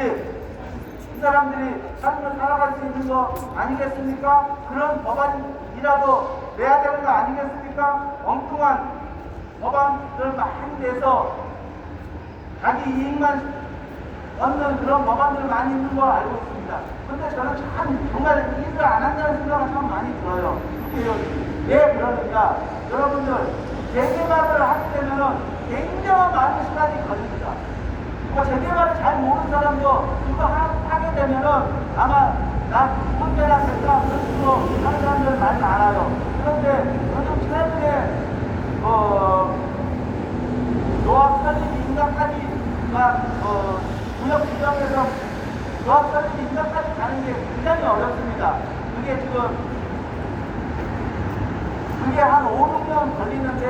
이 사람들이 삶을 살아갈 수 있는 거 아니겠습니까? 그런 법안이라도 내야 되는 거 아니겠습니까? 엉뚱한 법안들 많이 내서 자기 이익만 얻는 그런 법안들 많이 있는 거 알고 있습니다. 근데 저는 참 정말 일을 안 한다는 생각이 참 많이 들어요. 왜 그러느냐? 여러분들 재개발을 하게 되면은 굉장히 많은 시간이 걸립니다. 재개발을 잘 모르는 사람도 그거 하게 되면은 아마 나 혼자나 됐다 그런 식으로 하는 사람들 많이 알아요. 그런데 요즘 최근에 노합 설립 인가까지가 구역 지정에서 노합 설립 인가까지 가는 게 굉장히 어렵습니다. 그게 한 5, 6년 걸리는데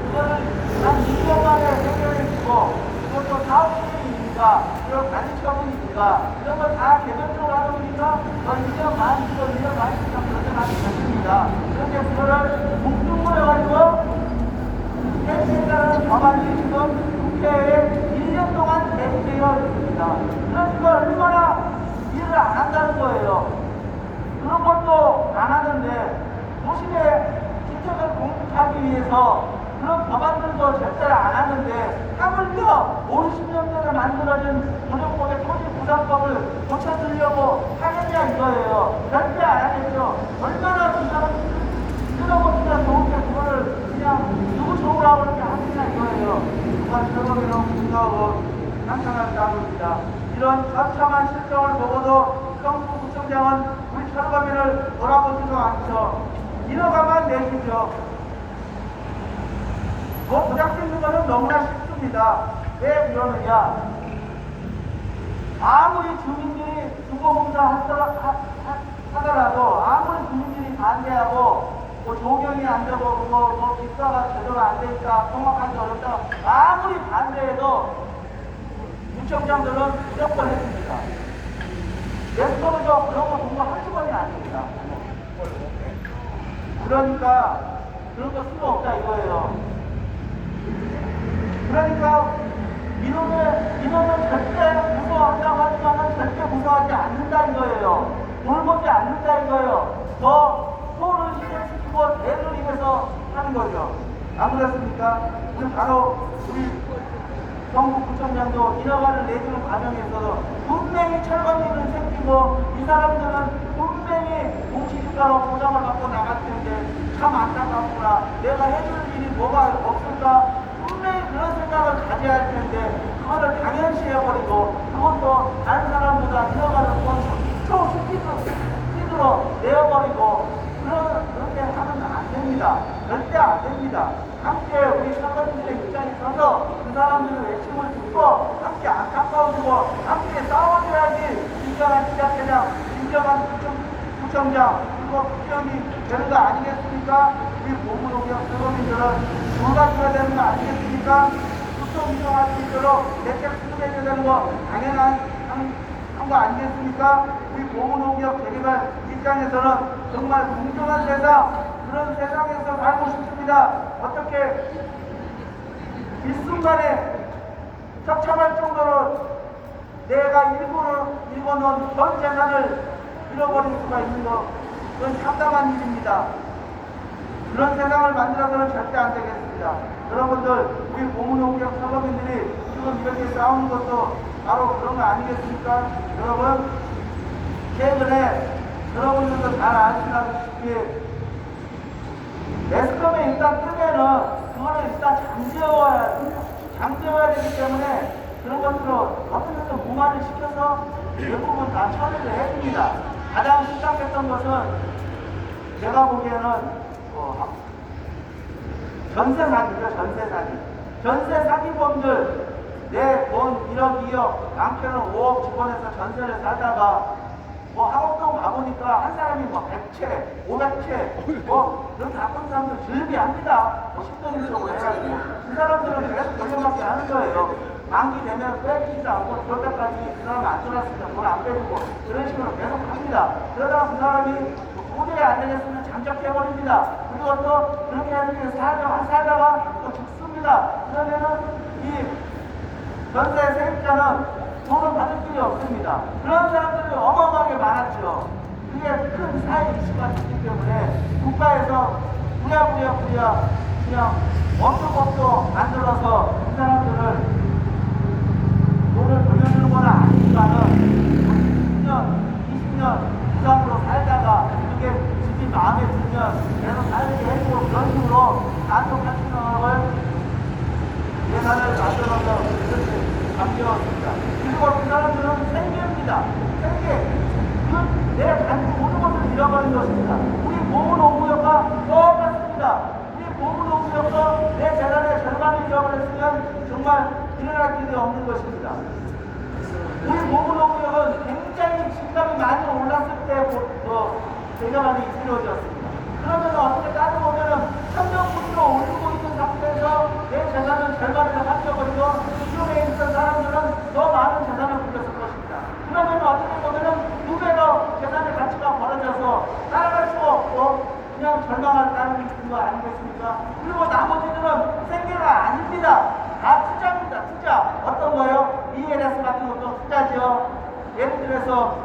그거를 한 2년 만에 해결해 주고 그것도 사업시행이니까 그리고 관리처분이니까 이런 걸 다 개별적으로 하다 보니까 1년 반, 1년 반 이상 그렇게까지 됐습니다. 그런데 그거를 뭉뚱그려가지고 해주겠다는 법안이 지금 국회에 1년 동안 대기되어 있습니다. 그러니까 얼마나 일을 안 한다는 거예요. 그런 것도 안 하는데 도심에 주택을 공급하기 위해서 그런 법안들도 절대 안 하는데 하물며 50년 전에 만들어진 무력법의 토지부산법을 고쳐주려고 하겠냐 이거예요. 절대 안 하겠죠. 얼마나 그 사람 뜯어보기가 좋은데 그거를 그냥 누구 좋으라고 그렇게 하느냐 이거예요. 누가 철거비라고 생각하고 한탄할 따릅니다. 이런 처참한 실정을 보고도 성북구청장은 우리 철거비를 돌아보지도 않죠. 인허가만 내시죠. 부닥치는 것은 너무나 쉽습니다. 왜 그러느냐? 아무리 주민들이 주거공사 하더라도 아무리 주민들이 반대하고 조경이 안 되고 기사가 제대로 안 되니까 통합하기 어렵다 아무리 반대해도 구청장들은 무조건 했습니다. 예스터도 그런 거 공부 한두 번이 아닙니다. 그러니까 그런 거 쓸모 없다 이거예요. 그러니까 민원은 절대 무서워한다고 하지만 절대 무서워하지 않는다는 거예요. 돌보지 않는다는 거예요. 더 소를 실행시키고 대를 입에서 하는 거죠. 안 그렇습니까? 바로 우리 성북구청장도 인허가를 내주는 과정에서도 분명히 철거비는 생기고 이 사람들은 분명히 공시지가로 보장을 받고 나갈 텐데 참 안타깝구나. 내가 해줄 일이 뭐가 없을까? 분명히 그런 생각을 가져야 할 텐데 그거를 당연시 해버리고 그것도 다른 사람보다 인허가를 스피드로 내어버리고 그렇게 하면 안 됩니다. 절대 안 됩니다. 함께 우리 사람들의 입장에 서서 그 사람들의 외침을 듣고 함께 안타까워지고 함께 싸워줘야지 진정한 지자체장, 진정한 구청장 그리고 국회의원이 되는 거 아니겠습니까? 우리 보물오경 서민들은 돌봐줘야 되는 거 아니겠습니까? 수평이동할 수 있도록 대책 수립해줘야 되는 거 당연한 거 아니겠습니까? 우리 보물오경 재개발 입장에서는 정말 공정한 세상 그런 세상에서 살고 싶습니다. 어떻게 일순간에 처참할 정도로 내가 일궈놓은 전 재산을 잃어버릴 수가 있는 것 그건 참담한 일입니다. 그런 세상을 만들어서는 절대 안 되겠습니다. 여러분들 우리 보문오경 서거민들이 지금 이렇게 싸우는 것도 바로 그런 거 아니겠습니까? 여러분 최근에 여러분들도 잘 아시다시피 매스컴에 일단 뜨면은 그거를 일단 잠재워야 됩니다. 잠재워야 되기 때문에 그런 것으로 어떻게든 무마를 시켜서 대부분 다 처리를 해줍니다. 가장 심각했던 것은 제가 보기에는 전세 사기죠. 전세 사기. 전세 사기범들 내 돈 1억 2억 남편은 5억 집어내서 전세를 사다가 학업동 가보니까 한 사람이 100채, 500채, 그렇게 갖고 사람들 즐비합니다. 10동 쪽으로 해가지고. 그 사람들은 계속 돌려받게 하는 거예요. 만기 되면 빼기도 않고, 그러다까지 그 사람 안 들어왔으니까 돈 안 빼주고, 그런 식으로 계속 합니다. 그러다가 그 사람이 도저히 안 되겠으면 잠적해버립니다. 그리고 또 그렇게 하는 살다가 또 죽습니다. 그러면은 이 전세 세입자는 돈을 받을 길이 없습니다. 그런 사람들이 어마어마하게 많았죠. 그게 큰 사회 이슈가 됐기 때문에 국가에서 부랴부랴 그냥 원조법도 만들어서 그 사람들을 돈을 돌려주는 건 아니지만은 10년, 20년 이상으로 살다가 그게 집이 마음에 들면 계속 살게 해주고 그런 식으로 단독하시는 예산을 만들어서 이렇게 바뀌었습니다. 그리고 그 사람들은 생계입니다. 생계. 내 가지고 모든 것을 잃어버린 것입니다. 우리 모은 오구역과 똑같습니다. 우리 모은 오구역과 내 재산의 절반을 잃어버렸으면 정말 일어날 길이 없는 것입니다. 우리 모은 오구역은 굉장히 집값이 많이 올랐을 때 대전환이 이루어졌습니다. 그러면 어떻게 따져보면 3.9% 오르고 있는 상태에서 내 재산은 절반으로 바뀌어버리고 기존에 있던 사람들은 더 많은 재산을 불렸을 것입니다. 그러면 어떻게 보면 두 배로 재산의 가치가 벌어져서 따라갈 수가 없고 그냥 절망을 따르는 거 아니겠습니까? 그리고 나머지들은 생계가 아닙니다. 다 투자입니다. 투자. 어떤 거요? ELS 같은 것도 투자죠. 예를 들어서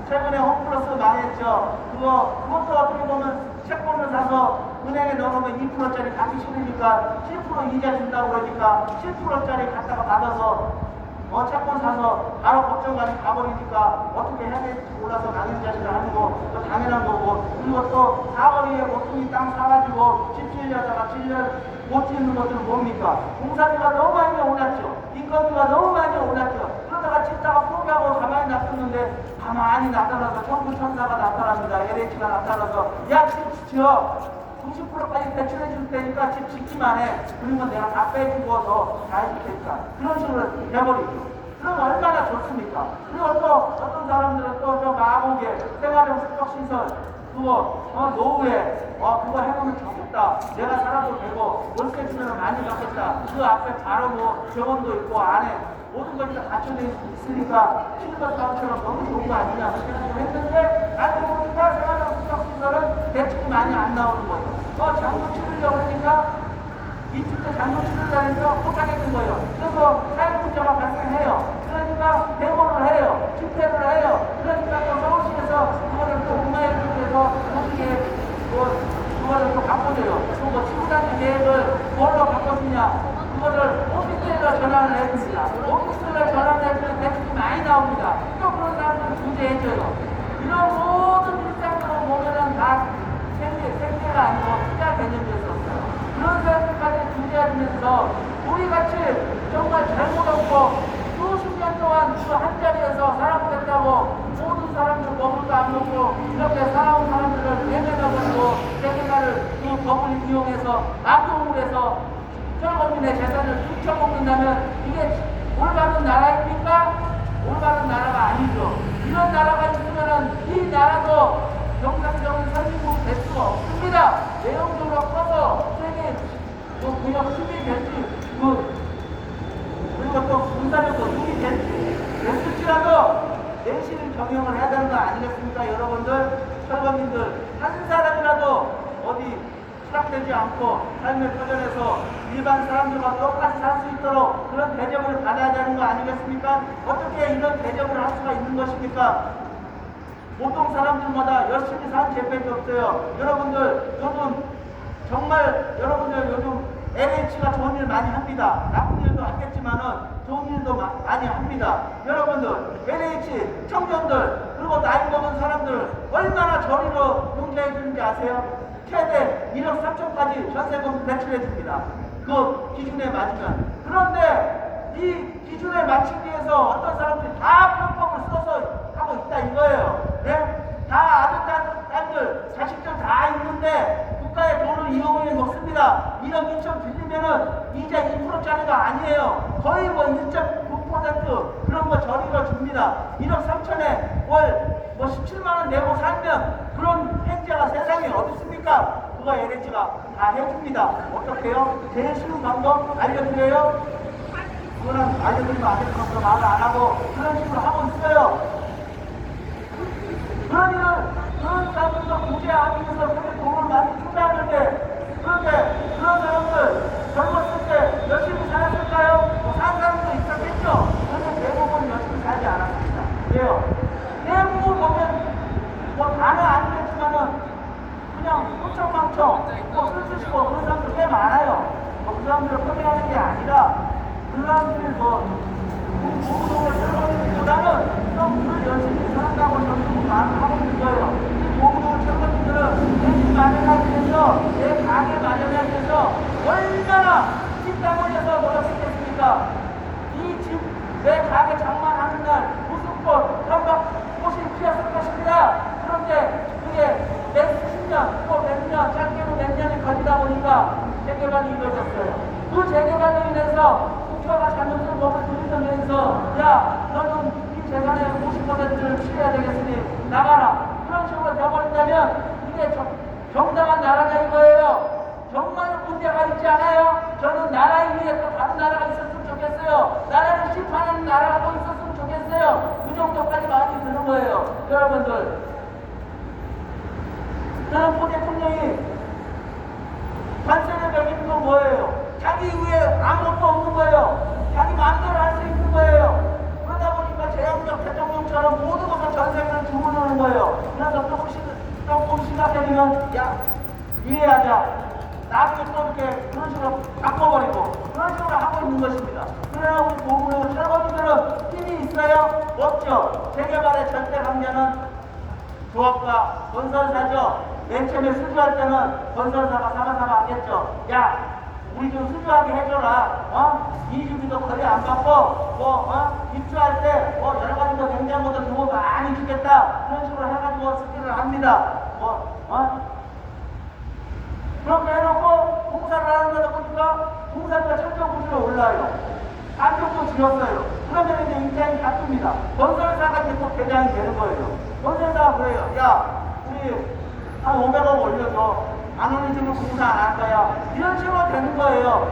최근에 홈플러스 망했죠. 그것도 어떻게 보면 채권을 사서 은행에 넣어놓으면 2%짜리 받기 싫으니까 7% 이자 준다고 그러니까 7%짜리 갖다가 받아서 채권 사서 바로 법정까지 가버리니까 어떻게 해야 될지 몰라서 낭인자실을 하는 거 당연한 거고, 그리고 또 사거리에 모퉁이 땅 사가지고 집 지으려다가 못 짓는 것들은 뭡니까? 공사비가 너무 많이 올랐죠. 인건비가 너무 많이 올랐죠. 그러다가 짓다가 포기하고 가만히 놔뒀는데 가만히 나타나서 천군천사가 나타납니다. LH가 나타나서 야, 집 지어 90%까지 대출해 줄 테니까 집 짓기만 해. 그러면 내가 다 빼주고 너 다 해줄 테니까. 그런 식으로 해버리죠. 그럼 얼마나 좋습니까? 그리고 또 어떤 사람들은 또 저 마곡에 생활형 숙박시설 노후에 그거 해보면 좋겠다. 내가 살아도 되고 월세 주면 많이 받겠다. 그 앞에 바로 병원도 있고 안에 모든 것이 다 갖춰져 있으니까 실버타운처럼 너무 좋은 거 아니냐 그렇게 했는데 알고 보니까 생활형 숙박시설은 대출이 많이 안 나오는 거예요. 장부 치르려고 하니까 이집도 장부 치르려니까 못하게 된 거예요. 그래서 사회 문제가 발생해요. 그러니까 대모를 해요. 집회를 해요. 그러니까 또 서울시에서 그거를 또 문화예술에서 거기에 그거를 또 바꿔줘요. 그리고 지구단위 계획을 뭘로 바꿔주냐? 그거를 오피스텔로 전환을 해줍니다. 오피스텔로 전환을 해주면 대출이 많이 나옵니다. 또 그런 사람들은 구제해줘요. 이런 모든 일상으로 보면은 다 생계가 아니고 투자 개념이었어요. 그런 사람들까지 구제하면서 우리같이 정말 잘못 없고 수십 년 동안 그 한 자리에서 살아보겠다고 모든 사람들 먹을도 안 먹고 이렇게 살아온 사람들을 내내가지고 내내가를 그 법을 이용해서 낙동을 해서 철거민의 재산을 훔쳐먹는다면 이게 올바른 나라입니까? 올바른 나라가 아니죠. 이런 나라가 있으면은 이 나라도 정상적인 선진국 될 수가 없습니다. 내용적으로 커서 세계 구역 10위 될지 그리고 또 군사력도 6위 됐을지라도 내실을 경영을 해야 되는 거 아니겠습니까? 여러분들, 철거민들 한 사람이라도 어디 추락되지 않고 삶의 터전에서 일반 사람들과 똑같이 살 수 있도록 그런 대접을 받아야 되는 거 아니겠습니까? 어떻게 이런 대접을 할 수가 있는 것입니까? 보통 사람들마다 열심히 산 재팬이 없어요. 여러분들 요즘 정말 여러분들 요즘 LH가 좋은 일 많이 합니다. 나쁜 일도 하겠지만은 좋은 일도 많이 합니다. 여러분들 LH 청년들 그리고 나이 먹은 사람들 얼마나 저리로 용자해 주는지 아세요? 최대 1억 3천까지 전세금 대출해 줍니다. 그 기준에 맞으면. 그런데 이 기준에 맞추기 위해서 어떤 사람들이 다 편법을 써서 하고 있다 이거예요. 네? 다 아들, 딸들, 자식들 다 있는데 국가의 돈을 이용해 먹습니다. 1억 2천 빌리면은 이자 2%짜리가 아니에요. 거의 1.9% 그런 거 저리로 줍니다. 1억 3천에 월 17만원 내고 살면 그런 행자가 세상에 어디 있습니까? 그거 LH가 다 해줍니다. 어떻게 해요? 제일 쉬운 방법 알려드려요? 그거는 알려드리면 안 되는 것으로 말을 안 하고 그런 식으로 하고 있어요. 그런 사람들도 구제하기 위해서 그렇게 돈을 많이 투자하는데 그런데 그런 사람들 젊었을 때 열심히 살았을까요? 산 사람도 있었겠죠. 그런데 대부분 열심히 살지 구청, 술수시고 그런 사람들 꽤 많아요. 그 사람들을 포기하는 게 아니라 그 사람들이 보부동을 철거하기보다는 좀 열심히 살았다고 저는 하고 있는 거예요. 보부동을 철거들은 내 집 마련하기 위해서, 내 가게 마련하기 위해서 얼마나 땀 흘려서 노력했겠습니까? 이 집, 내 가게 장만하는 날 무슨 꽃, 꽃이 피었을 것입니다. 그런데 그게 몇 십 년, 또 몇 년, 짧게는 몇 년이 걸리다 보니까 재개발이 이루어졌어요. 그 재개발로 인해서 국가가 자녀들 법을 들이면서 야, 너는 이 재산의 50%를 취해야 되겠으니 나가라. 그런 식으로 되어버린다면 이게 정당한 나라냐 이거예요. 정말 문제가 있지 않아요? 저는 나라에 위해 또 다른 나라가 있었으면 좋겠어요. 나라를 심판하는 나라가 또 있었으면 좋겠어요. 그 정도까지 마음이 드는 거예요. 여러분들, 저는 포 대통령이 관세를 매기는 건 뭐예요? 자기 위에 아무것도 없는 거예요. 자기 마음대로 할 수 있는 거예요. 그러다 보니까 제왕적 대통령처럼 모든 것을 전세계를 주문하는 거예요. 그래서 조금 심각해지면 야, 이해하자. 나중에 또 이렇게 그런 식으로 바꿔버리고 그런 식으로 하고 있는 것입니다. 그러나 우리 보부의 철거민들은 힘이 있어요? 없죠. 재개발의 절대 강자는 조합과 건설사죠. 맨 처음에 수주할 때는 건설사가 사바사바 하겠죠. 야, 우리 좀 수주하게 해줘라. 이주비도 거의 안 받고 입주할 때 여러 가지 냉장고도 주고 많이 주겠다. 그런 식으로 해가지고 스킬을 합니다. 그렇게 해놓고 공사를 하는 거다 보니까 공사비가 천정부지로 올라요. 안쪽도 지었어요. 그러면 이제 입장이 바뀝니다. 건설사가 이제 또 대장이 되는 거예요. 건설사가 그래요. 야, 우리 한 500억 올려줘. 안 올리지면 공사 안 할 거야. 이런 식으로 되는 거예요.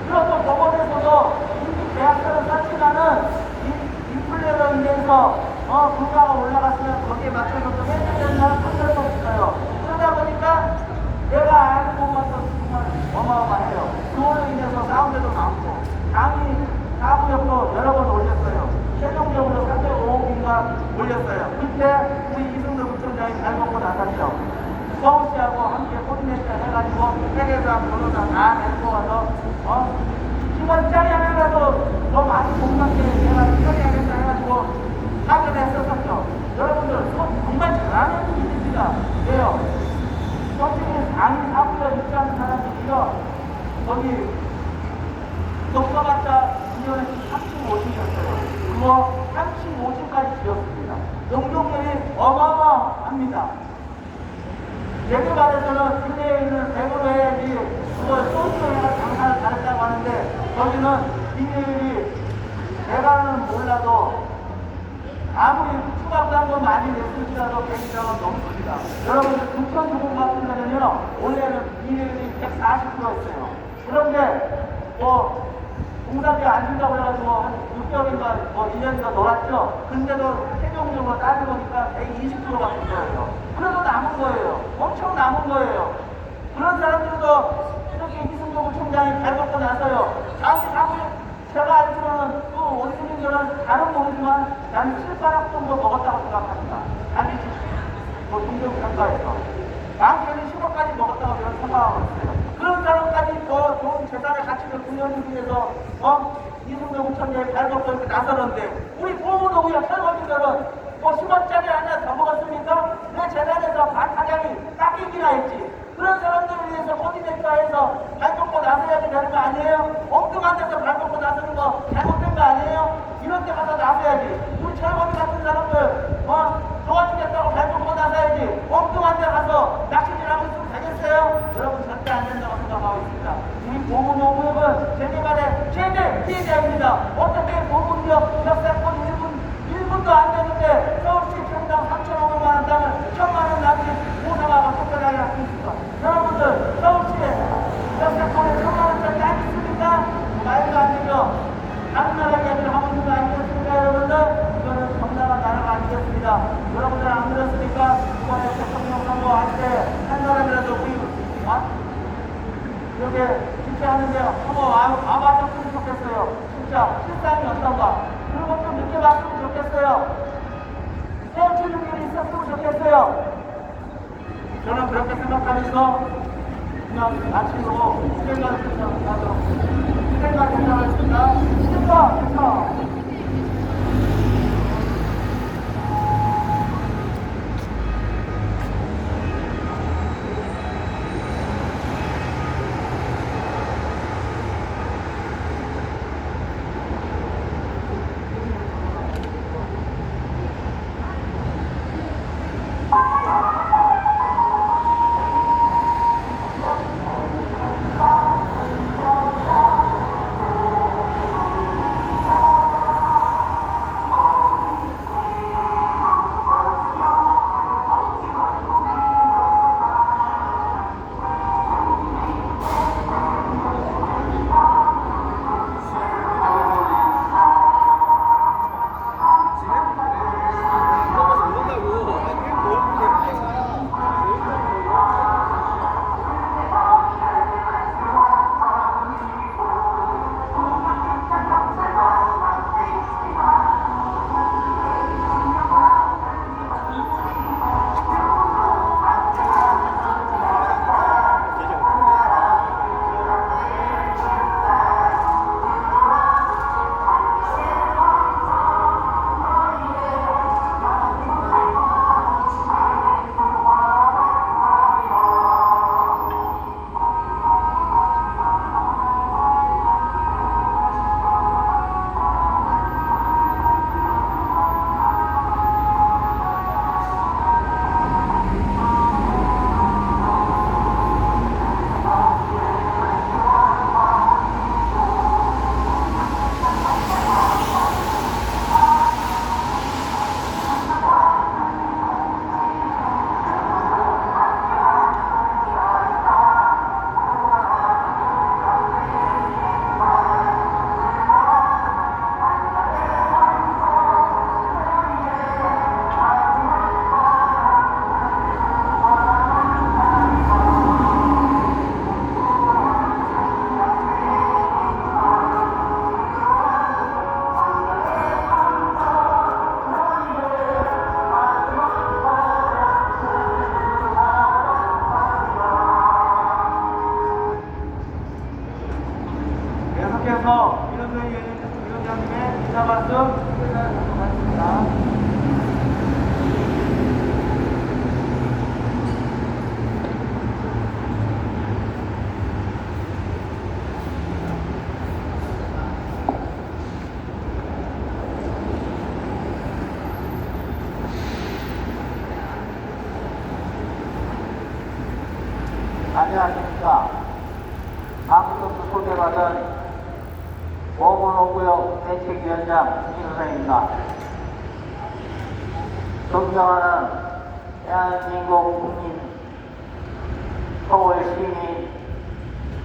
그리고 또 법원에서도 이미 계약서를 썼지만은 인플레로 인해서 물가가 올라갔으면 거기에 맞춰서 또 해야 된다는 판결도 있어요. 그러다 보니까 내가 아는 것만 정말 어마어마해요. 그걸로 인해서 싸운 데도 많고, 당이 사구역도 여러 번 올렸어요. 최종적으로 305억인가 올렸어요. 그때 우리 이승도 구청장이 잘 먹고 나갔죠. 서울시하고 함께 코디네이터 해가지고 회계상, 변호사 다 데리고 와서 10원짜리 하나라도 더 많이 공감게 해가지고 처리하겠다 해가지고 하기로 했었죠. 여러분들 정말 잘하는 분들입니다. 왜요? 솔직히 당이 사고에 입주하는 사람들이요, 거기 높아봤자 2년에 35층이었어요. 그거 35층까지 지었습니다. 용적률이 어마어마합니다. 재개발에서는 비례율을 100으로 해야지 그걸 소수로 해서 장사를 잘했다고 하는데, 거기는 비례율이 대가는 몰라도 아무리 추가부담 거 많이 냈을지라도 100이상은 넘습니다. 여러분들 9천 주공 같으면요, 올해는 비례율이 140%였어요. 그런데 공사비 안 준다고 해가지고 한 6개월인가 1년인가 놀았죠. 근데도 최종적으로 따져보니까 120%가 된 거예요. 그래도 남은 거예요. 엄청 남은 거예요. 그런 사람들도 이렇게 이승도 총장이 잘 먹고 나서요. 장이 사고 제가 알기로는 또 원수님들은 잘은 모르지만 나는 7, 8억 정도 먹었다고 생각합니다. 자기 종교평가에서 많게는 10억까지 먹었다고 저는 생각하고 있어요. 그런 사람까지 더 좋은 재산의 가치를 구현하기 위해서 이승도 구청장이 잘 먹고 이렇게 나서는데, 우리 보부동이나 철거민들은 10원짜리 하나 더 먹었으니까 내 재산에서 반타장이 깎이기나 했지. 그런 사람들을 위해서 코디네이터에서 발 뻗고 나서야지 되는 거 아니에요? 엉뚱한 데서 발 뻗고 나서는 거 잘못된 거 아니에요? 이런 데 가서 나서야지. 우리 철거민 같은 사람들 도와주겠다고 발 뻗고 나서야지. 엉뚱한 데 가서 낚시질하고 있으면 되겠어요? 여러분, 절대 안 된다고 생각하고 있습니다. 우리 보문농구협은 재개발의 최대 피해자입니다. 어떻게 보문역 역사권 1분도 안 되는데 서울시 평당 3,500만 원 땅을 1,000만 원 나중에 보상하고 특별하게 할 수 있습니다. 여러분들, 서울시에 역사권에 1,000만 원짜리 땅 있습니까? 말도 안 되죠. 다른 나라 이야기를 하고 있는 거 아니겠습니까, 여러분들? 이거는 정당한 나라가 아니겠습니다. 여러분들 안 그렇습니까? 이번에 대통령 선거할 때 한 사람이라도 우리 이렇게 집회하는데 한번 와봤으면 좋겠어요. 진짜 실상이 어떤가? 그런 것 좀 느껴봤으면 좋겠어요. 헤어지는 일이 있었으면 좋겠어요. 저는 그렇게 생각합니다. 여기서 그냥 마치고 시대가 대상하도록 시대가 대상하겠습니다. 시대가 대상. 계속해서 이런저희 위원장님의 인사 말씀 드리도록 하겠습니다. 안녕하십니까. 방송도 소개받은 보건호구역 대책위원장 이수성입니다. 존경하는 대한민국 국민, 서울 시민,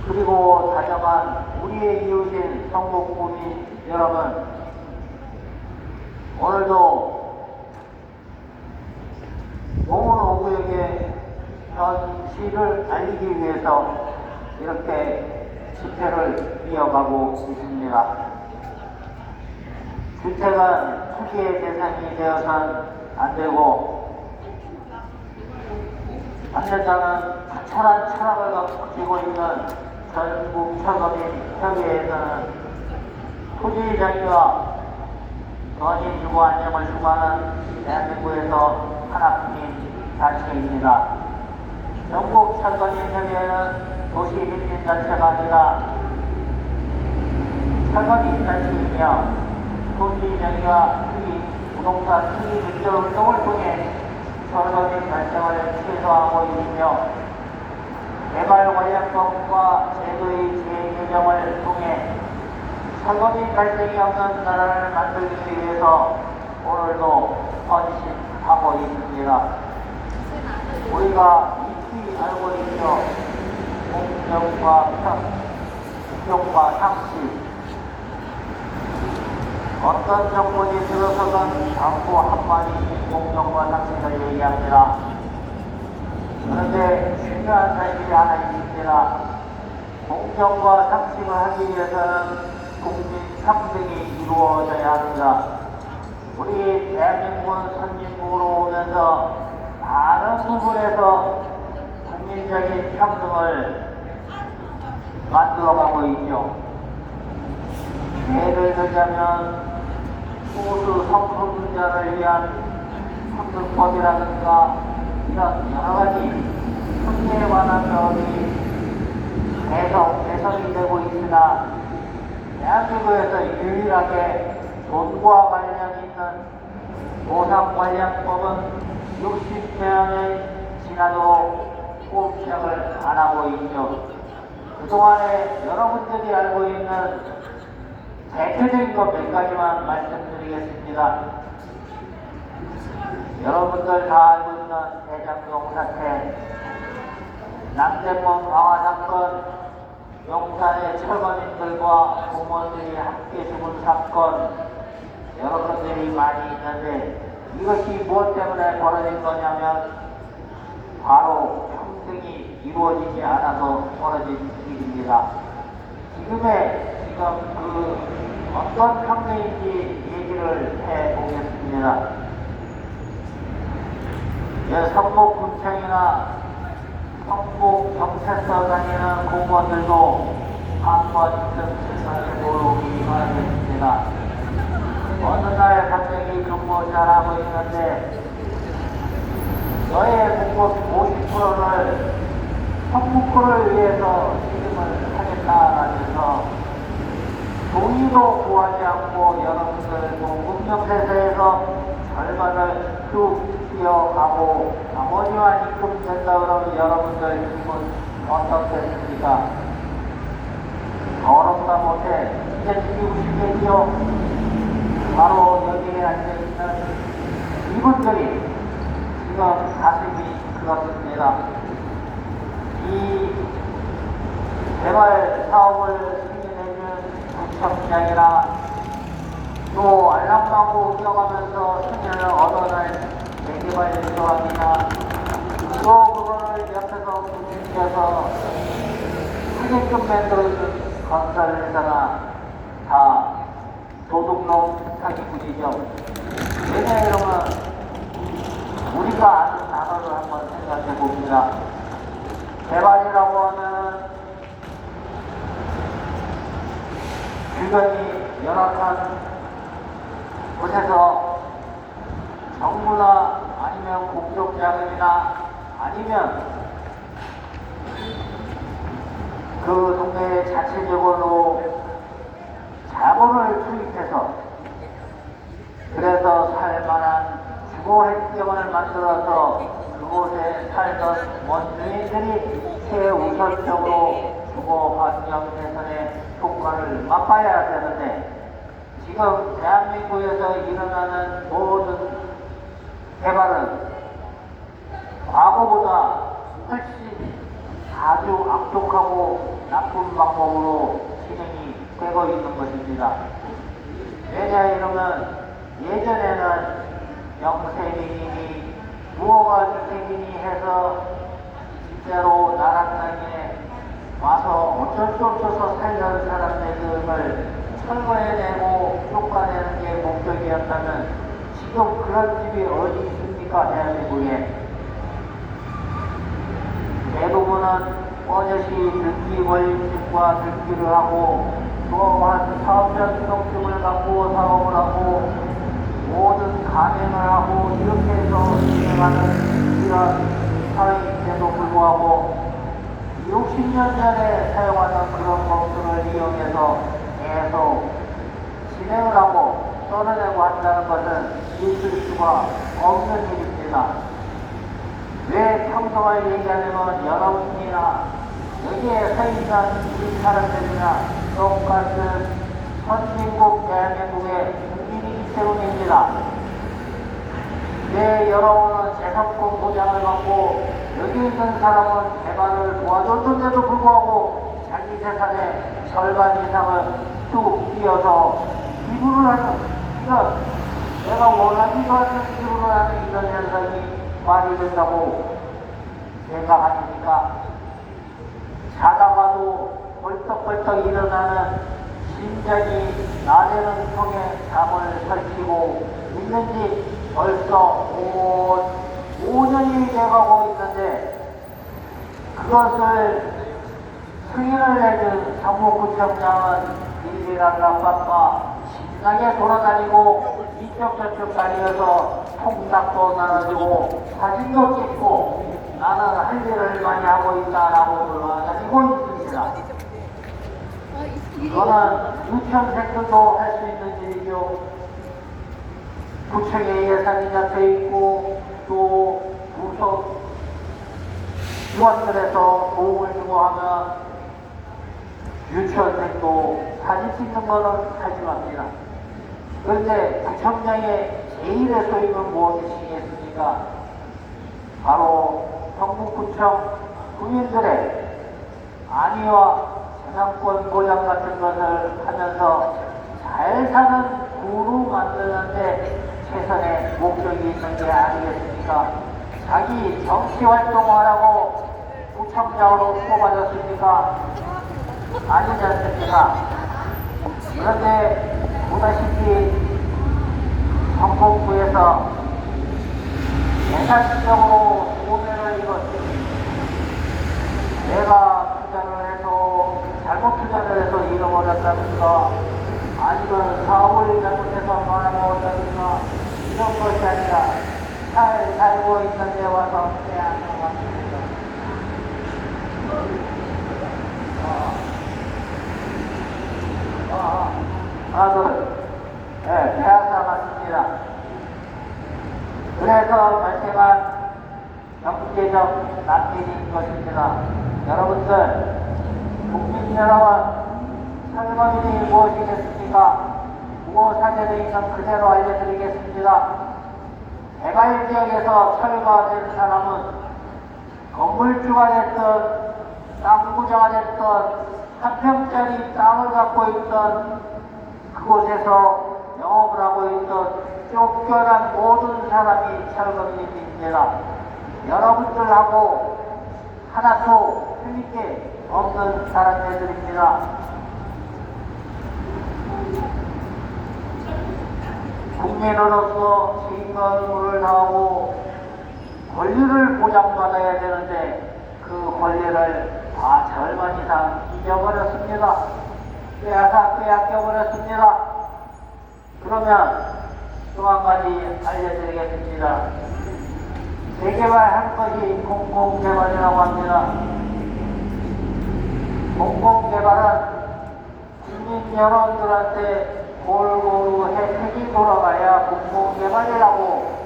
그리고 다정한 우리의 이웃인 성북 구민 여러분, 오늘도 보건호구역의 현실을 알리기 위해서 이렇게 집회를 이어가고 있습니다. 주택은 투기의 대상이 되어서는 안 되고, 반대자는 처절한 철학을 가지고 있는 전국 철거민 협의회에서는 토지 장기와 건인 주거 안정을 추구하는 대한민국에서 하나뿐인 단체입니다. 전국 철거민 협의회는 도시민단체가 아니라 철거민단체이며 토지 명의와 투기, 부동산 투기 득절 운동을 통해 철거민 발생을 최소화하고 있으며 개발 권역법과 제도의 시행 규정을 통해 철거민 발생이 없는 나라를 만들기 위해서 오늘도 헌신하고 있습니다. 우리가 익히 알고 있죠. 공정과 상식, 어떤 정권이 들어서든 자꾸 한마디 공정과 상식을 얘기합니다. 그런데 중요한 사실이 하나 있습니다. 공정과 상식을 하기 위해서는 국민 상생이 이루어져야 합니다. 우리 대한민국은 선진국으로 오면서 많은 부분에서 국민 실질적인 평등을 만들어가고 있죠. 예를 들자면 소수 성소수자를 위한 평등법이라든가 이런 여러가지 평등에 관한 법이 개선이 되고 있으나 대한민국에서 유일하게 돈과 관련 있는 보상관련법은 60년이 지나도 꼭 시작을 안 하고 있죠. 그동안에 여러분들이 알고 있는 대표적인 것 몇 가지만 말씀드리겠습니다. 여러분들 다 알고 있는 대장동 사태, 남대문 강화 사건, 용산의 철거민들과 공무원들이 함께 죽은 사건, 여러 건들이 많이 있는데 이것이 무엇 때문에 벌어진 거냐면 바로 평등이 이루어지지 않아서 벌어진 일입니다. 지금 그 어떤 평등인지 얘기를 해보겠습니다. 성북군청이나 성북경찰서 다니는 공무원들도 한 번쯤 생각해보기 바라겠습니다. 어느 날 갑자기 근무 잘하고 있는데 너의 봉급 50%를 성북구를 위해서 지급을 하겠다라면서 동의도 구하지 않고 여러분들 공급회사에서 절반을 쭉 뛰어가고 나머지만 입금된다 그러면 여러분들 기분 어떻겠습니까? 더럽다 못해 이제 죽이고 싶겠지요? 바로 여기에 앉아있는 이분들이 지금 가슴이 그렇습니다. 이 개발 사업을 구청장이나 또 알랑방구 뛰어가면서 승인을 얻어낼 대개발 조합이나 또 그거를 옆에서 부딪혀서 하게끔 만들어준 건설회사가 다 도둑놈 사기꾼이죠. 왜냐 이러면 우리가 아는 단어를 한번 생각해 봅니다. 개발이라고 하면 주변이 열악한 곳에서 정부나 아니면 공적자금이나 아니면 그 동네에 자체적으로 자본을 투입해서 그래서 살만한 주거 환경을 만들어서 그곳에 살던 원주민들이 최우선적으로 주거 환경 개선에 효과를 맛봐야 되는데 지금 대한민국에서 일어나는 모든 개발은 과거보다 훨씬 아주 악독하고 나쁜 방법으로 진행이 되고 있는 것입니다. 왜냐 이러면 예전에는 영세민이 무허가 주택이니 해서 실제로 나라 땅에 와서 어쩔 수 없어서 살던 사람들을 철거해내고 효과내는 게 목적이었다면 지금 그런 집이 어디 있습니까? 대한민국에. 대부분은 버젓이 등기 권리증과 등기를 하고 또 사업자 등록증을 갖고 사업을 하고 모든 간행을 하고 이렇게 해서 진행하는 이런 사회인데도 불구하고 60년 전에 사용하던 그런 법들을 이용해서 계속 진행을 하고 떨어내고 한다는 것은 있을 수가 없는 일입니다. 왜 평등을 얘기하냐면 여러분이나 여기에 서 있는 사람들이나 똑같은 선진국 대한민국의 국민이기 때문입니다. 왜 여러분은 재산권 보장을 받고 여기 있는 사람은 개발을 도와줬는데도 불구하고 자기 재산의 절반 이상을 쭉 뛰어서 기부를 하는 이런 내가 원하지도 않는 기부를 하는 이런 현상이 말이 된다고 생각하십니까? 자다가도 벌떡벌떡 일어나는 심장이 나대는 통에 잠을 설치고 있는지 벌써 5년이 돼가고 있는데 그것을 승인을 내준 성북구청장은 일일한 깜빡과 신나게 돌아다니고 이쪽 저쪽 다니면서 통닭도 나눠주고 사진도 찍고 나는 할 일을 많이 하고 있다라고 돌아다니고 있습니다. 그거는 유치원생들도 할 수 있는 일이죠. 구청의 예산이 잡혀 있고 또 부서 기관들에서 도움을 주고 하면 유치원생도 사진 찍는 거는 하지 맙니다. 그런데 구청장의 제1의 소임은 무엇이겠습니까? 바로 성북구청 구민들의 안위와 재산권 보장 같은 것을 하면서 잘 사는 구로 만드는데 최선의 목적이 있는 게 아니겠습니까? 자기 정치 활동하라고 구청장으로 뽑아줬습니까? 아니지 않습니까? 그런데 보다시피 성북구에서 예산적으로 손해를 입었습니다. 내가 투자를 해서 잘못 투자를 해서 잃어버렸다든가 아니면 사업을 잘못해서 말아먹었다든가 이런 것이 아니라 잘 살고 있는 데 와서 빼앗는 것 같습니다. 빼앗아 갔습니다. 그래서 발생한 경제적 난민인 것입니다. 여러분들, 국민 여러분, 설거지이 무엇이겠습니까? 국어 사전에 있는 그대로 알려드리겠습니다. 개발 지역에서 철거된 사람은 건물주가 됐든 땅부자가 됐든 한 평짜리 땅을 갖고 있던 그곳에서 영업을 하고 있던 쫓겨난 모든 사람이 철거민입니다. 여러분들하고 하나도 틀릴 게 없는 사람들입니다. 국민으로서 책임과 의무를 다하고 권리를 보장받아야 되는데 그 권리를 다 절반 이상 잊어버렸습니다. 빼앗겨버렸습니다. 그러면 또 한 가지 알려드리겠습니다. 재개발할 것이 공공개발이라고 합니다. 공공개발은 국민 여러분들한테 골고루 혜택이 돌아가야 공공개발이라고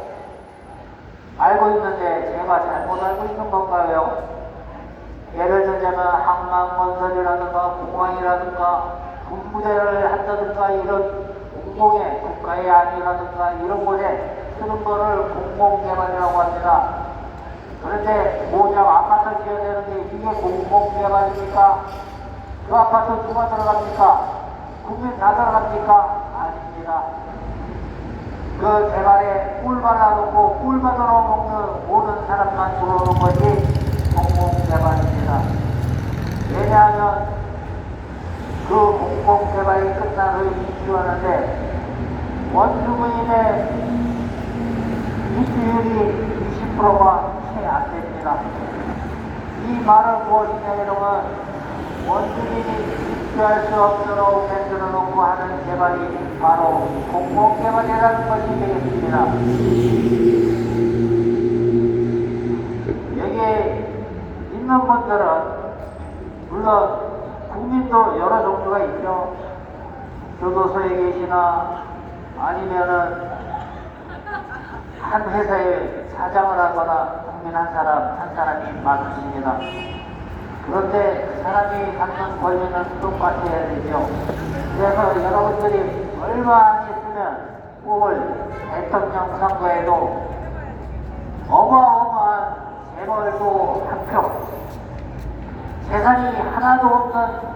알고 있는데 제가 잘못 알고 있는 건가요? 예를 들자면 항만건설이라든가 공항이라든가 군부대를 한다든가 이런 공공의 국가의 안위라든가 이런 곳에 쓰는 거를 공공개발이라고 합니다. 그런데 고작 아파트 지어야 되는데 이게 공공개발입니까? 그 아파트 누가 들어갑니까? 국민 다 들어갑니까? 아닙니다. 그 개발에 꿀 발라놓고 꿀 받아 먹는 모든 사람만 들어오는 것이 공공개발입니다. 왜냐하면 그 공공개발이 끝난 후에 입주하는데 원주민의 입주율이 20%가 채 안 됩니다. 이 말은 무엇이냐 이러면 원주민이 입주할 수 없도록 만들어 놓고 하는 개발이 바로 공공개발이라는 것이 되겠습니다. 여기에 있는 분들은 물론 국민도 여러 종류가 있죠. 교도소에 계시나 아니면은 한 회사에 사장을 하거나 국민 한 사람이 많습니다. 그런데 그 사람이 갖는 권리는 똑같아야 되죠. 그래서 여러분들이 얼마 안 있으면 올 대통령 선거에도 어마어마한 재벌도 한 표, 재산이 하나도 없는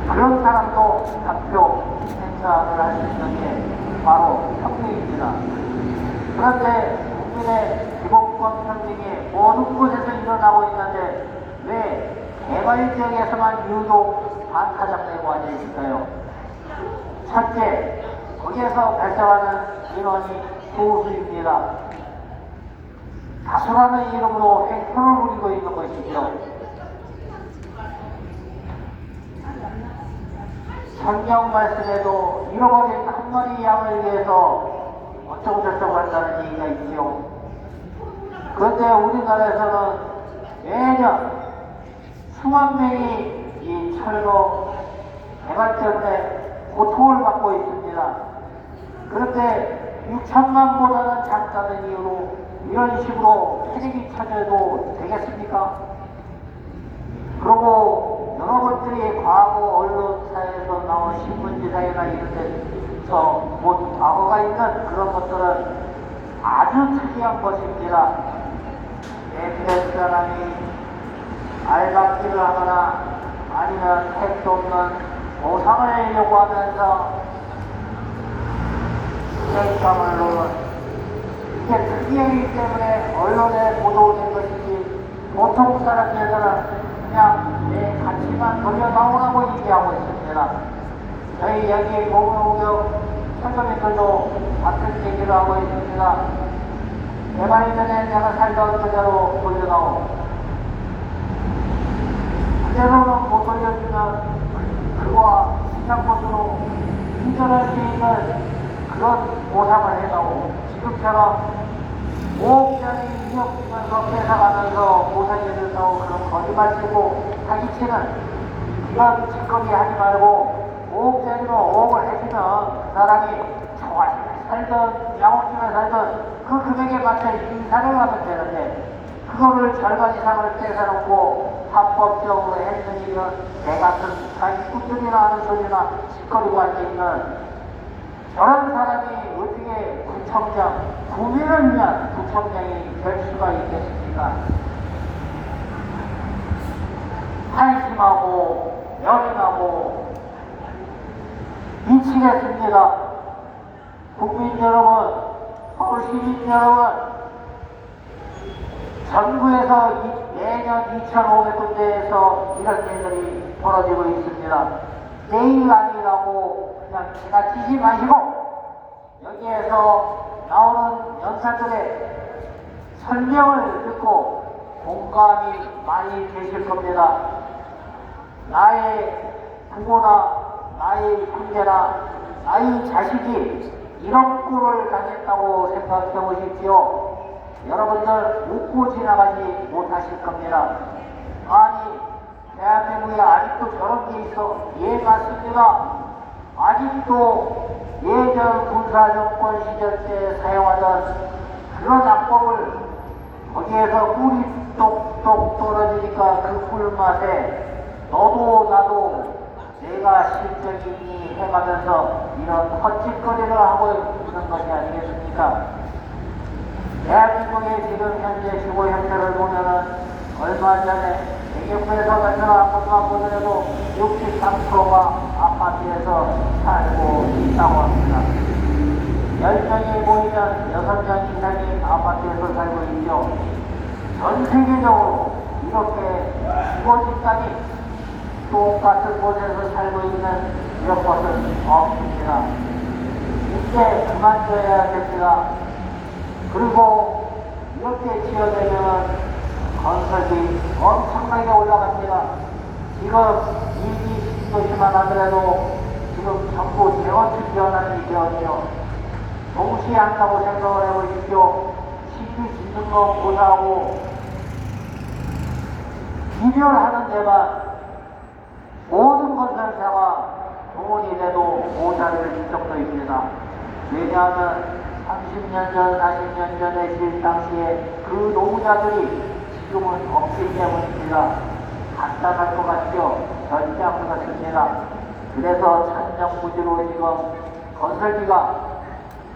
그런 사람도 한 표 행사를 할 수 있는 게 바로 평등입니다. 그런데 국민의 기본권 평등이 모든 곳에서 일어나고 있는데 왜 개발 지역에서만 유독 반타작되고 앉아 있을까요? 첫째, 거기에서 발생하는 민원이 소수입니다. 다수라는 이름으로 횡포를 부리고 있는 것이죠. 성경 말씀에도 잃어버린 한 마리 양을 위해서 어쩌고 저쩌고 한다는 얘기가 있지요. 그런데 우리나라에서는 매년 수만 명이 이 철거 개발 때문에 고통을 받고 있습니다. 그런데 6천만보다는 작다는 이유로 이런 식으로 패닉이 쳐져도 되겠습니까? 그리고 여러분들이 과거 언론사에서 나온 신문지사회나 이런 데서 본 과거가 있는 그런 것들은 아주 특이한 것입니다. 내피는 사람이 알박기를 하거나 아니면 택도 없는 보상을 요구하면서 시행감을 놓은 이게 특이하기 때문에 언론에 보도된 것이지 보통 사람들은 그냥 내 가치만 돌려 나오라고 얘기하고 있습니다. 저희 여기 보건의료 선생님들도 같은 얘기를 하고 있습니다. 개발 전에 내가 살던 그대로 돌려나오고 그대로는 못 돌려주면 그와 시장곳으로 인정할 수 있는 그런 보상을 해다오. 지금처럼 5억짜리 2억 주면서 뺏어가면서 보상해준다고 그런 거짓말 치고 사기치는 이런 짓거리 하지 말고 5억짜리로 5억을 해주면 그 사람이 좋아집에 살던 양호집에 살던 그 금액에 맞춰 인사를 하면 되는데 그거를 절반 이상을 뺏어놓고 합법적으로 했는 일은 내 같은 사기꾼들이나 하는 소리나 짓거리고 앉아있는 저런 사람이 어떻게 구청장, 국민을 위한 구청장이 될 수가 있겠습니까? 한심하고 열심하고 미치겠습니다. 국민 여러분, 서울 시민 여러분, 전국에서 매년 2,500군데에서 이런 일들이 벌어지고 있습니다. 내일 아니라고 그냥 지나치지 마시고 여기에서 나오는 연사들의 설명을 듣고 공감이 많이 되실 겁니다. 나의 부모나 나의 형제나 나의 자식이 이런 꼴을 당했다고 생각해 보십시오. 여러분들 웃고 지나가지 못하실 겁니다. 아니 대한민국에 아직도 저런 게 있어. 예, 맞습니다. 아직도 예전 군사정권 시절 때 사용하던 그런 악법을 거기에서 꿀이 똑똑 떨어지니까 그 꿀맛에 너도 나도 내가 실적이니 해가면서 이런 헛짓거리를 하고 있는 것이 아니겠습니까? 대한민국의 지금 현재 주거 형태를 보면은 얼마 전에 대경부에서 발표한 것만 보더라도 63%가 아파트에서 살고 있다고 합니다. 10명이 모이면 6명 이상이 아파트에서 살고 있죠. 전 세계적으로 이렇게 주거 집단이 똑같은 곳에서 살고 있는 이런 것은 없습니다. 이제 그만둬야 됩니다. 그리고 이렇게 지어내면 건설비 엄청나게 올라갑니다. 지금 이기 도시만 하더라도 지금 전부 재건축 지원하는 지역이요. 동시에 한다고 생각을 해보십시오. 신규 짓는 거 고사하고 기별하는 데만 모든 건설사가 돈이 돼도 모자를 줄 정도입니다. 왜냐하면 30년 전, 40년 전에 질 당시에 그 노무자들이 지금은 없기 때문입니다. 간단할 것 같죠? 절대 안 그렇습니다. 그래서 천정부지로 지금 건설비가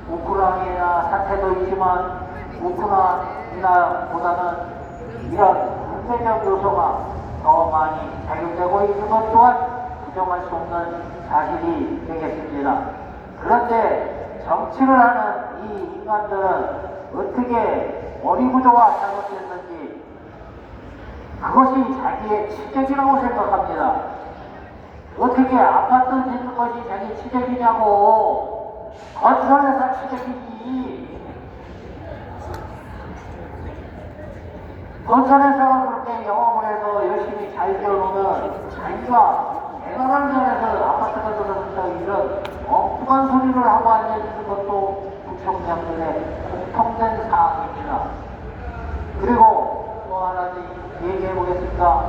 우크라이나 사태도 있지만 우크라이나 보다는 이런 국제적 요소가 더 많이 작용되고 있는 것 또한 부정할 수 없는 사실이 되겠습니다. 그런데 정치를 하는 이 인간들은 어떻게 머리 구조가 잘못됐는지 그것이 자기의 치적이라고 생각합니다. 어떻게 아파트 짓는 것이 자기 치적이냐고. 건설회사 치적이지. 건설회사가 그렇게 영업을 해서 열심히 잘 지어놓으면 자기가 개발을 위해서 아파트가 들어선다 이런 엉뚱한 소리를 하고 앉아있는 것도 구청장들의 공통된 사항입니다. 그리고 또 하나 얘기해 보겠습니다.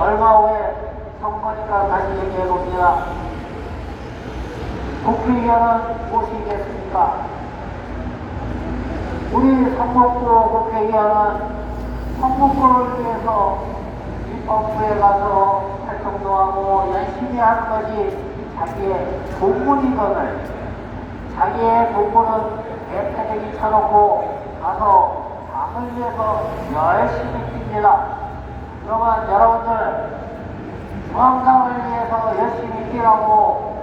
얼마 후에 선거니까 다시 얘기해 봅니다. 국회의원은 무엇이겠습니까? 우리 성북구 국회의원은 성북구를 위해서 입법부에 가서 활동도 하고 열심히 하는 것이 자기의 본분이거늘 자기의 본분은 대패대기 쳐놓고 가서 당을 위해서 열심히 뜁니다. 그러면 여러분들 중앙당을 위해서 열심히 뛰라고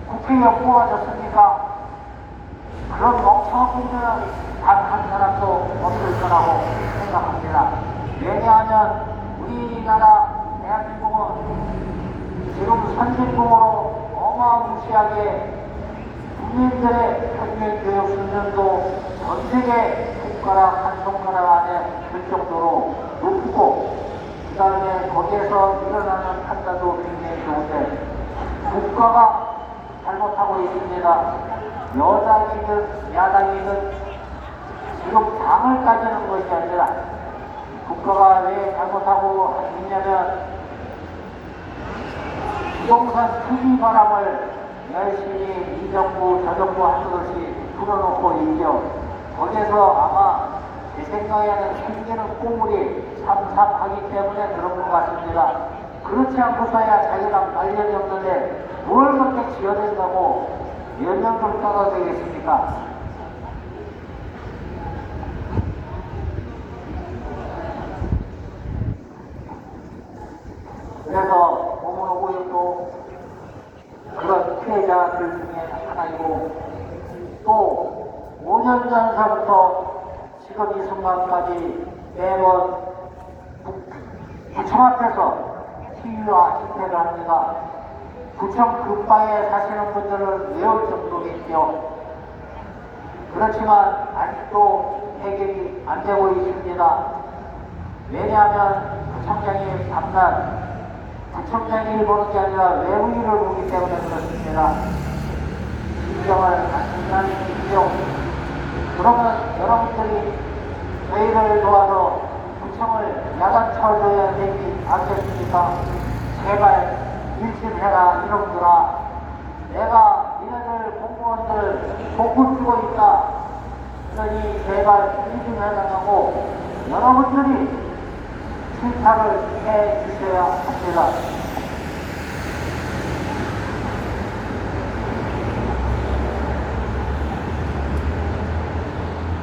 국회의원 뽑아줬습니까? 그런 멍청한 국민은 단 한 사람도 없을 거라고 생각합니다. 왜냐하면 우리나라 대한민국은 지금 선진국으로 어마무시하게 국민들의 평균 교육 수준도 전 세계 손가락 한 손가락 안에 들 정도로 높고 그 다음에 거기에서 일어나는 판단도 굉장히 좋은데 국가가 잘못하고 있습니다. 여당이든 야당이든 지금 당을 따지는 것이 아니라 국가가 왜 잘못하고 있냐면 부동산 투기 바람을 열심히 이 정부 저 정부 하듯이 풀어놓고 있죠. 거기에서 아마 제 생각에는 생기는 꼬물이 삼삼하기 때문에 그런 것 같습니다. 그렇지 않고서야 자기랑 관련이 없는데 뭘 그렇게 지어낸다고 연명불가가 되겠습니까? 그래서 공무원고용도 그런 피해자들 중에 하나이고 또 5년 전서부터 지금 이 순간까지 매번 구청 앞에서 시위와 집회를 합니다. 구청 근방에 사시는 분들은 외울 정도겠죠. 그렇지만 아직도 해결이 안 되고 있습니다. 왜냐하면 구청장이 밤낮 구청장이 보는 게 아니라 외부인을 보기 때문에 그렇습니다. 진정을 안전한 일이죠. 그러면 여러분들이 저희를 도와서 구청을 야간 쳐줘야 되지 않겠습니까? 제발 일심해라 이놈들아. 내가 니네들 공무원들 복구 쓰고 있다. 그러니 제발 일심해달라고 여러분들이 실타를 해 주셔야 합니다.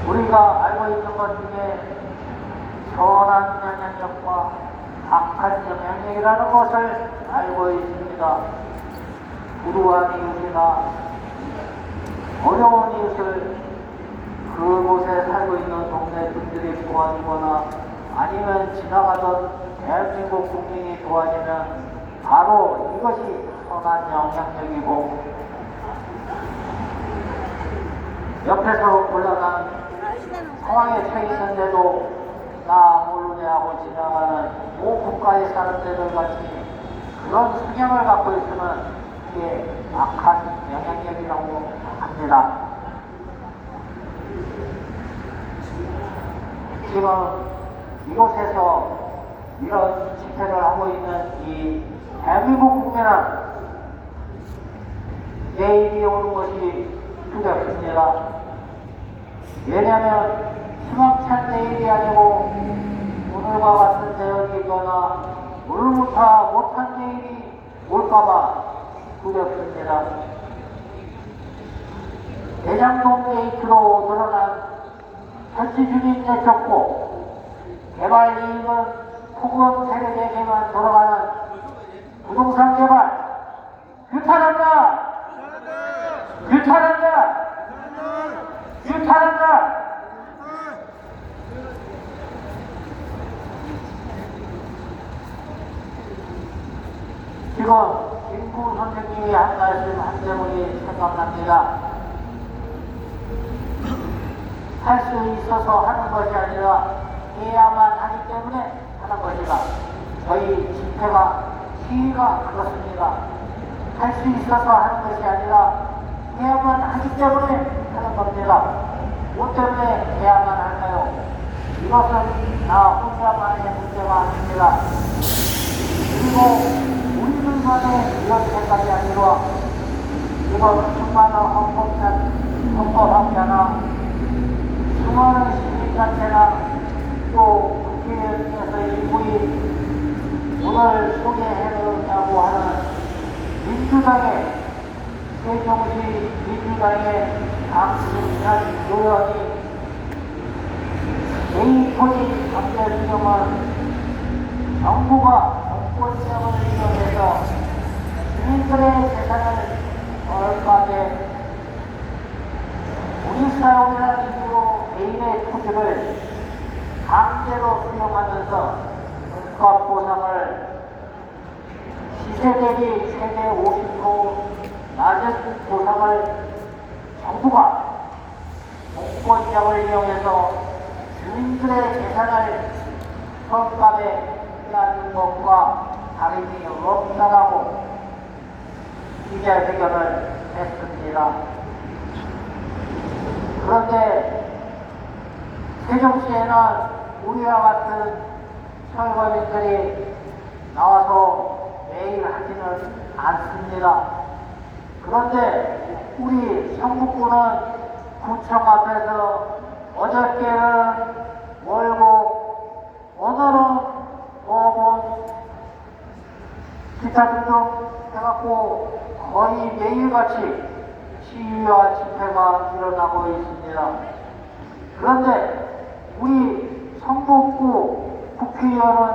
우리가 알고 있는 것 중에 선한 영향력과 악한 영향력이라는 것을 알고 있습니다. 불우한 이웃이나 어려운 이웃을 그곳에 살고 있는 동네 분들이 도와주거나 아니면 지나가던 대한민국 국민이 도와주면 바로 이것이 선한 영향력이고 옆에서 곤란한 상황에 처해 있는데도 나 모르네 하고 지나가는 국가의 사람들 같이 그런 성향을 갖고 있으면 이게 악한 영향력이라고 합니다. 지금 이곳에서 이런 집회를 하고 있는 이 대한민국 국민은 내일이 오는 것이 두렵습니다. 왜냐하면 희망찬 내일이 아니고 오늘과 같은 대역이거나 오늘부터 못한 내일이 올까봐 두렵습니다. 대장동 게이트로 드러난 현지주민 내쫓고 개발 이익은 폭언 세력에게만 돌아가는 부동산 개발 규탄한다! 규탄한다! 규탄한다! 지금 김구 선생님이 한 말씀 한 제목이 생각납니다. 할 수 있어서 하는 것이 아니라 해야만 하기 때문에 하는 것이다. 저희 집회가 시위가 그렇습니다. 할 수 있어서 하는 것이 아니라 해야만 하기 때문에 하는 겁니다. 뭐 때문에 해야만 할까요? 이것은 나 혼자만의 문제가 아닙니다. 그리고 우리들만의 이런 생각이 아니라 이건 수많은 헌법학자나 수많은 시민단체나 또 국회의원에서 일부이 오늘 소개해드리려고 하는 민주당의 세종시 민주당의 강승찬 의원이 A-토지 강제 수용은 정부가 정권력을 이용해서 주민들의 재산을 얼마게 우리 사용이라는 이유로 개인의 토지를 강제로 수용하면서 물가 보상을 시세 대비 최대 50% 낮은 보상을 정부가 공권력을 이용해서 주민들의 재산을 헐값에 빼앗는 것과 다름이 없다라고 기자회견을 했습니다. 그런데 세종시에는 우리와 같은 철거민들이 나와서 매일 하지는 않습니다. 그런데 우리 성북구는 구청 앞에서 어저께는 월고 오늘은 법원 기타 등등 해갖고 거의 매일같이 시위와 집회가 일어나고 있습니다. 그런데 우리 성북구 국회의원은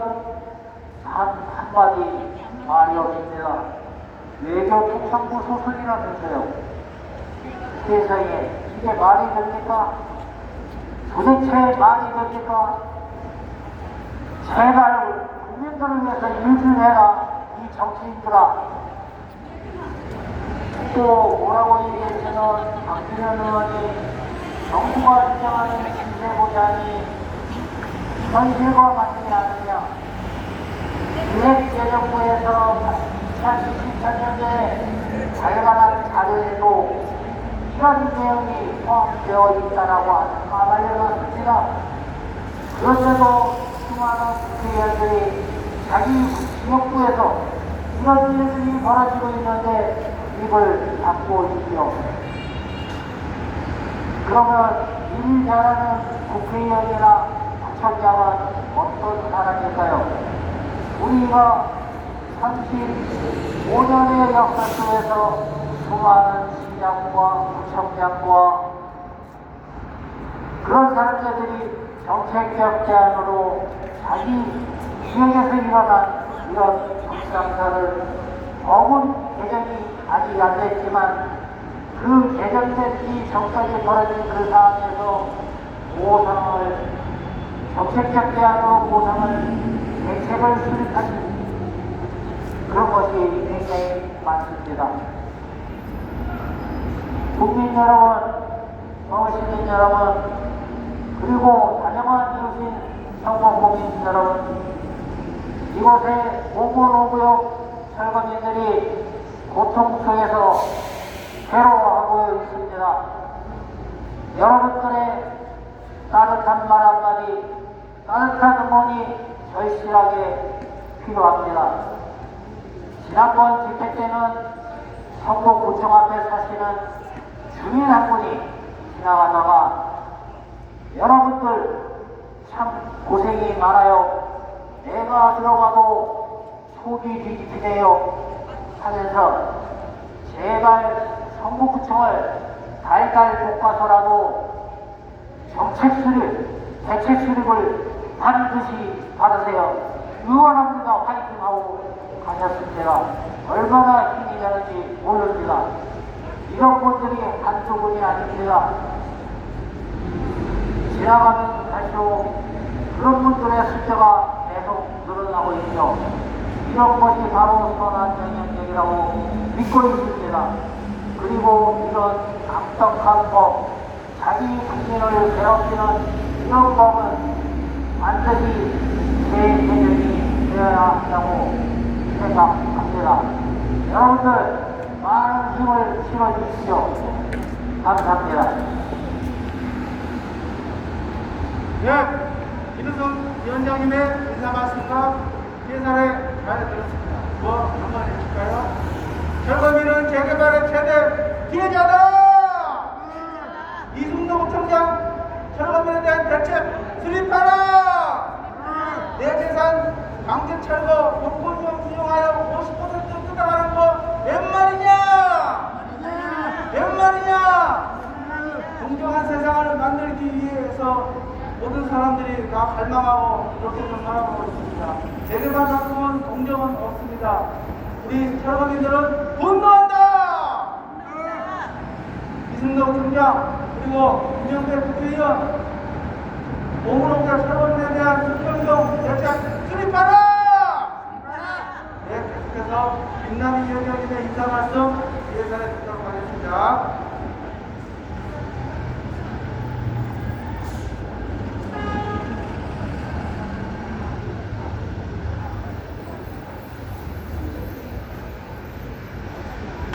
한마디 말이 없습니다. 외교통상부 소속이라면서요. 세상에 이게 말이 됩니까? 도대체 말이 됩니까? 제발 국민들을 위해서 일 좀 해라, 이 정치인들아. 또 뭐라고 얘기했으면 박준현 의원이 정부가 주장하는 신세보장이 현실과 맞지 않느냐. 기획재정부에서 2017년에 발간한 자료에도 이런 내용이 포함되어 있다라고 알려놨습니다. 그런데도 수많은 국회의원들이 자기 지역구에서 이런 일들이 벌어지고 있는데 입을 닫고 있지요. 그러면 일 잘하는 국회의원이나 구청장은 어떤 사람일까요? 우리가 35년의 역사 속에서 수많은 시장과 구청장과 그런 사람들이 정책적 제안으로 자기 지역에서 일어난 이런 불상사를 법은 개정이 아직 안 됐지만 그 개정된 이 전까지 벌어진 그 사안에서 보상을 정책적 제안으로 보상을 대책을 수립하는 그런 것이 굉장히 많습니다. 국민 여러분, 시민 여러분, 그리고 다정한 이웃인 성북구민 여러분, 이곳에 5구 철거민들이 고통 속에서 괴로워하고 있습니다. 여러분들의 따뜻한 말 한마디, 따뜻한 응원이 절실하게 필요합니다. 지난번 집회 때는 성북구청 앞에 사시는 주민 한 분이 지나가다가 여러분들 참 고생이 많아요. 내가 들어가도 속이 뒤집히네요 하면서 제발 성북구청을 달달 볶아서라도 정책 수립, 대책 수립을 반드시 받으세요. 응원합니다. 파이팅하고 가셨습니다. 얼마나 힘이 나는지 모릅니다. 이런 분들이 한두 분이 아닙니다. 지나가면 갈수록 그런 분들의 숫자가 계속 늘어나고 있죠. 이런 것이 바로 선한 영향력이라고 믿고 있습니다. 그리고 이런 악덕한 법, 자기 국민을 괴롭히는 이런 법은 반드시 재개정이 되어야 한다고 생각합니다. 여러분들 많은 힘을 실어주십시오. 감사합니다. 네, 김은성 위원장님의 인사 말씀과 예산에 잘 들었습니다. 뭐 한번 해줄까요? 철거민은 재개발의 최대 피해자다! 이승노 청장 철거민에 대한 대책 수립하라! 내 재산 강제 철거 용권용 이용하여 50% 뜯어가는 거 웬 말이냐? 웬 말이냐? 공정한 세상을 만들기 위해서 모든 사람들이 다 갈망하고 이렇게 좀 살아가고 있습니다. 재개발 작품은 공정은 없습니다. 우리 철거민들은 분노한다! 이승덕 총장 그리고 김영배 국회의원 몸으로 철거민에 대한 수평적 대책 수립하라! 네, 계속해서 김남희 위원장님의 인사 말씀 예산에 듣도록 하겠습니다.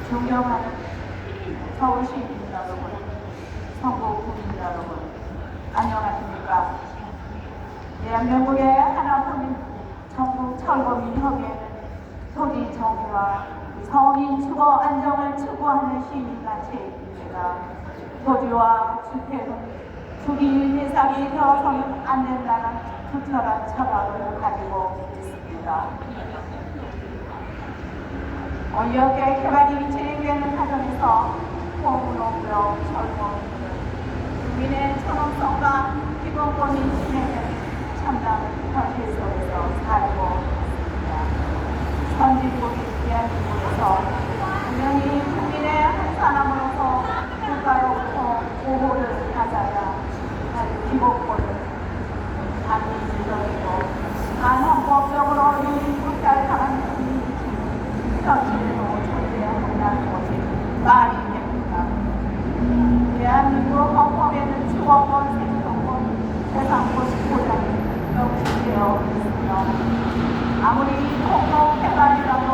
존경하는 서울 시민 여러분, 전국 국민 여러분, 안녕하십니까? 대한민국의 하나뿐인 전국 철거민 협의회는 토지 정의와 서민 주거 안정을 추구하는 시민단체입니다. 토지와 주택은 주기 대상이 되어서는 안 된다는 투철한 철학을 가지고 있습니다. 어렵게 개발이 진행되는 과정에서 공무농업, 철거민은 국민의 존엄성과 기본권이 지내는 참담한 현실 속에서 살고 있습니다. 선진국인 대한민국에서 분명히 국민의 한 사람으로서 국가로부터 보호를 받아야 할 기본권을 반민주적이고 반헌법적으로 유린불달하는 현실로 존재한다는 것이 말이 됩니다. 대한민국 헌법에는 주거권, 생존권, 재산권 보장이 명시되어 있으며 아무리 공동 개발이라도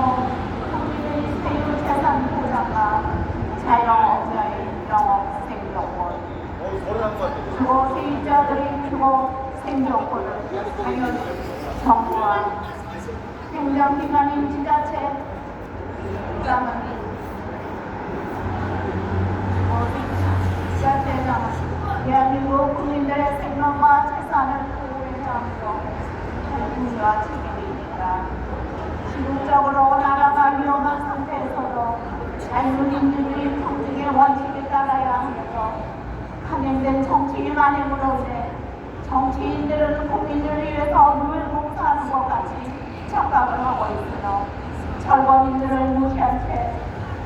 국민의 세율 재산 보장과 자영업자의 영업 생존권, 주거 세입자들의 주거 생존권을 당연히 정부와 행정기관인 지자체 지자체장은 대한민국 국민들의 생명과 재산을 보호해야 하며 국민과 책임입니다. 시국적으로 나라가 위험한 상태에서도 자유민주주의 평등의 원칙에 따라야 하면서 강행된 정치인 만행으로 인해 정치인들은 국민을 위해서 늘 봉사하는 것 같이 착각을 하고 있으며 철거민들을 무시한 채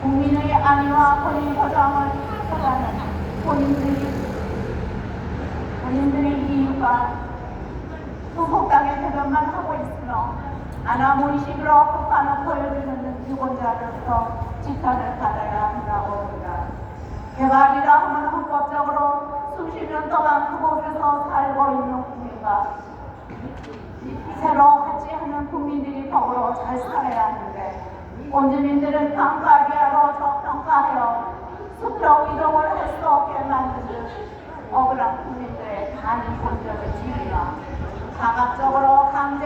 국민의 안위와 권리 보장을 보다는 본인들의 이유가 후폭당의 대변만 하고 있으며 아나무의식으로 폭발을 보여주는 유권자로서 지탄을 받아야 한다고 합니다. 개발이라 하면 헌법적으로 수십 년 동안 그곳에서 살고 있는 국민과 새로 같이 하는 국민들이 더불어 잘 살아야 하는데 원주민들은 평가비하러 저평가하여 수평 이동을 할 수 없게 만드는 억울한 국민들의 반본적인 지위나 강압적으로 강제